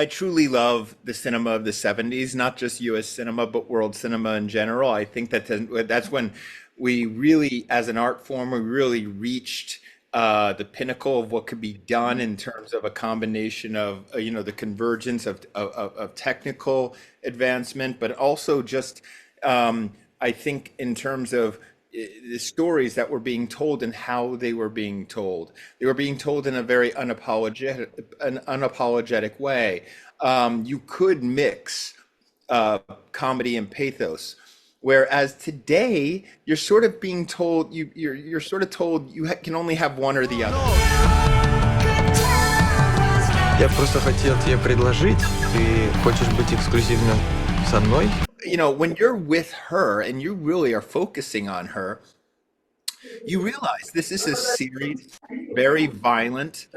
I truly love the cinema of the 70s, not just US cinema, but world cinema in general. I think that's when we really, as an art form, we really reached the pinnacle of what could be done in terms of a combination of, the convergence of technical advancement, but also just, I think, in terms of the stories that were being told and how they were being told. They were being told in a very unapologetic way. You could mix comedy and pathos, whereas today you're sort of being told you're sort of told can only have one or the other. Я просто хотел тебе предложить, ты хочешь быть эксклюзивным со мной? When you're with her and you really are focusing on her, you realize this is a serious, very violent,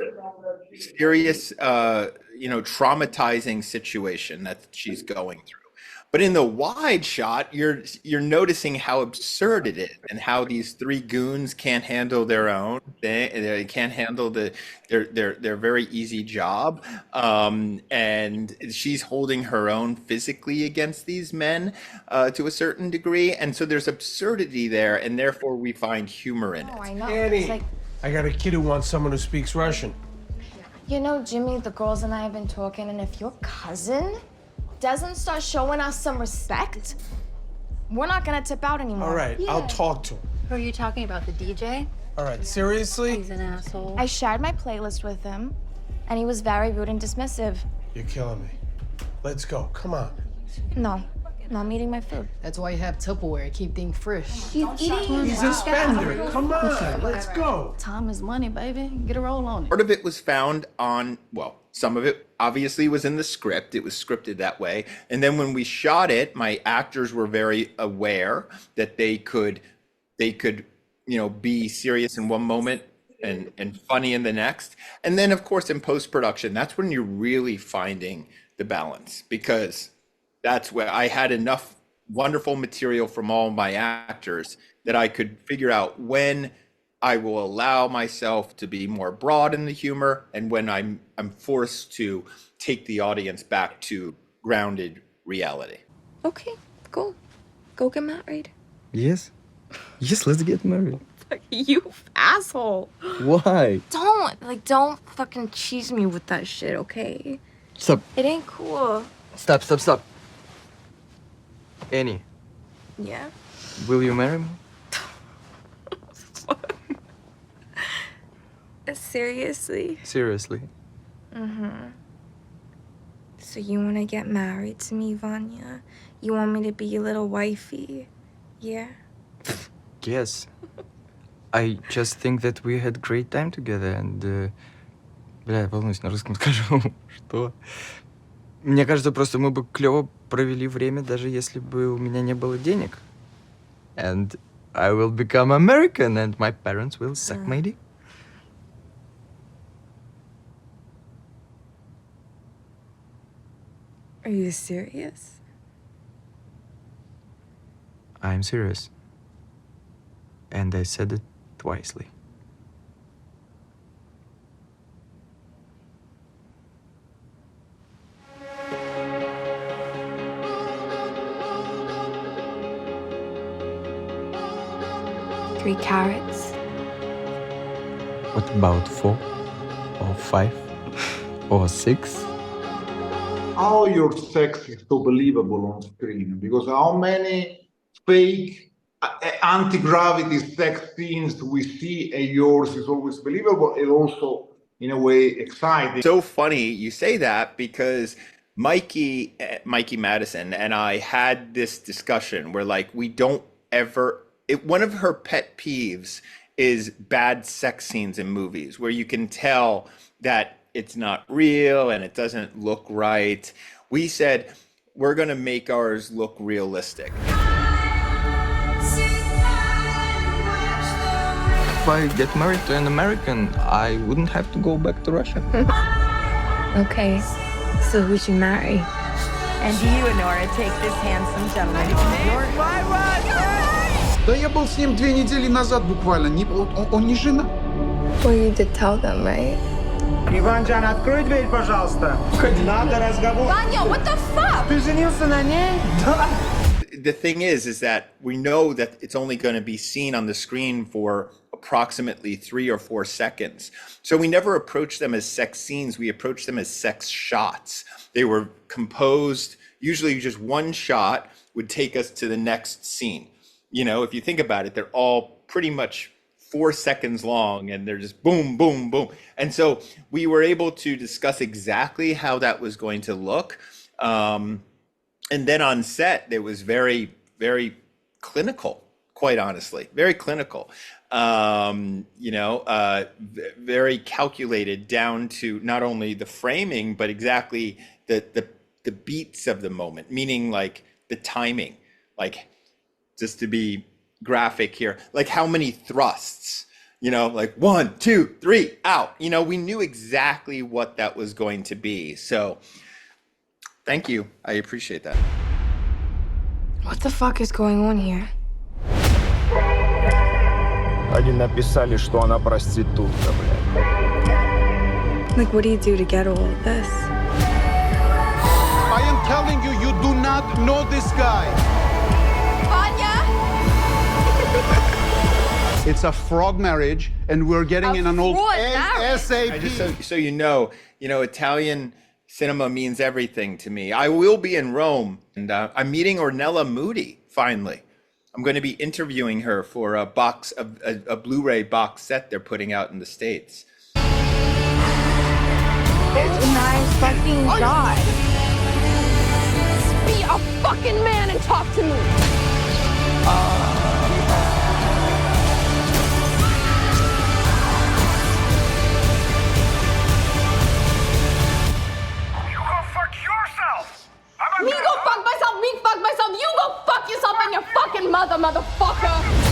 serious, traumatizing situation that she's going through. But in the wide shot, you're noticing how absurd it is and how these three goons can't handle their own thing. They can't handle their very easy job. And she's holding her own physically against these men to a certain degree. And so there's absurdity there, and therefore we find humor in it. Oh, I know. Annie, I got a kid who wants someone who speaks Russian. Jimmy, the girls and I have been talking, and if your cousin doesn't start showing us some respect, we're not gonna tip out anymore. All right, Yeah. I'll talk to him. Who are you talking about, the DJ? All right, seriously? He's an asshole. I shared my playlist with him, and he was very rude and dismissive. You're killing me. Let's go, come on. No, I'm eating my food. That's why you have Tupperware, keep things fresh. He's eating. He's a spender, come on, let's go. Time is money, baby. Get a roll on it. Part of it was found on, some of it obviously was in the script. It was scripted that way. And then when we shot it, my actors were very aware that they could, be serious in one moment and funny in the next. And then of course in post-production, that's when you're really finding the balance, because that's where I had enough wonderful material from all my actors that I could figure out when I will allow myself to be more broad in the humor, and when I'm forced to take the audience back to grounded reality. Okay, go get married. Yes. Yes, let's get married. You asshole. Why? Don't fucking cheese me with that shit, okay? Stop. It ain't cool. Stop. Annie, Yeah? will you marry me? Seriously? Seriously. So you wanna get married to me, Vanya? You want me to be your little wifey? Yeah? Yes. I just think that we had great time together and... Бля, я волнуюсь, на русском скажу. Что? Мне кажется, просто мы бы клёво провели время, даже если бы у меня не было денег. And I will become American and my parents will suck my dick. Are you serious? I'm serious. And I said it wisely. Three carrots. What about 4? Or 5? Or 6? How your sex is so believable on screen? Because how many fake anti-gravity sex scenes we see, and yours is always believable and also in a way exciting. So funny you say that, because Mickey Madison and I had this discussion where we don't ever, one of her pet peeves is bad sex scenes in movies where you can tell that it's not real and it doesn't look right. We said, we're going to make ours look realistic. If I get married to an American, I wouldn't have to go back to Russia. Okay, so who should marry? And do you, Anora, take this handsome gentleman to New York? Да я был с ним 2 недели назад буквально. Он не женат. Well, you did tell them, right? Иванжан, открой дверь, пожалуйста. Надо разговор. Vanya, what the fuck? Ты женился на ней? Да. The thing is that we know that it's only going to be seen on the screen for approximately 3 or 4 seconds. So we never approach them as sex scenes. We approach them as sex shots. They were composed, usually just one shot would take us to the next scene. You know, if you think about it, they're all pretty much 4 seconds long and they're just boom, boom, boom. And so we were able to discuss exactly how that was going to look. And then on set, it was very, very clinical, quite honestly, very clinical. Very calculated down to not only the framing, but exactly the beats of the moment, meaning like the timing, like just to be graphic here, like how many thrusts, like 1, 2, 3, out. We knew exactly what that was going to be. So thank you. I appreciate that. What the fuck is going on here? Они написали, что она проститутка, блядь. Like, what do you do to get all of this? I am telling you, you do not know this guy. Vanya! It's a fraud marriage, and we're getting in an old ASAP. Just so you know, Italian cinema means everything to me. I will be in Rome, and I'm meeting Ornella Muti finally. I'm going to be interviewing her for a Blu-ray box set they're putting out in the States. Oh my fucking god! Be a fucking man and talk to me! Me go fuck myself, you go fuck yourself and your fucking motherfucker!